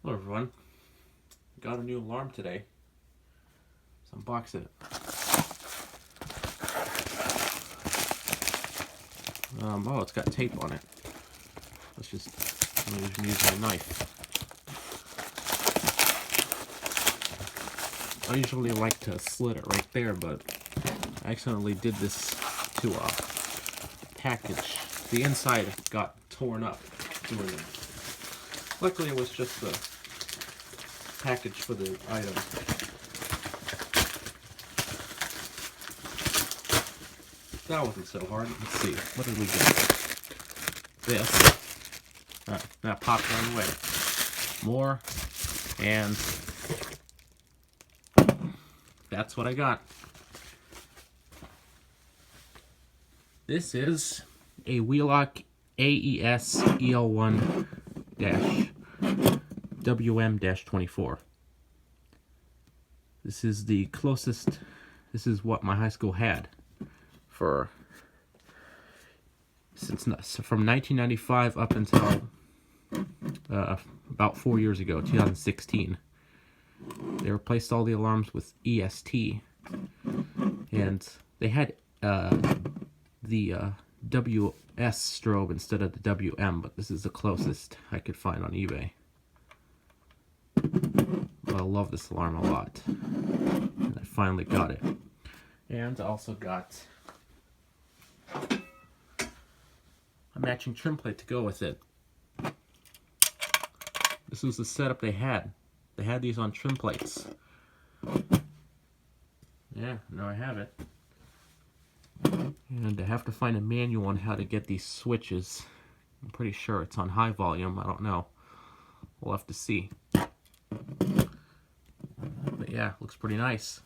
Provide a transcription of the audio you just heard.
Hello everyone, got a new alarm today. Let's unbox it. Oh, it's got tape on it. I'm gonna use my knife. I usually like to slit it right there, but I accidentally did this to a package. The inside got torn up doing it. Luckily it was just the package for the item. That wasn't so hard. Let's see, what did we get? This. That popped right away. More, and that's what I got. This is a Wheelock AES-EL1-WM-24. This is the closest, this is what my high school had from 1995 up until about 4 years ago, 2016. They replaced all the alarms with EST, and they had the WS strobe instead of the WM, but this is the closest I could find on eBay. But I love this alarm a lot, and I finally got it. And I also got a matching trim plate to go with it. This was the setup they had. They had these on trim plates. Yeah, now I have it. And I have to find a manual on how to get these switches. I'm pretty sure it's on high volume. I don't know. We'll have to see. But yeah, looks pretty nice.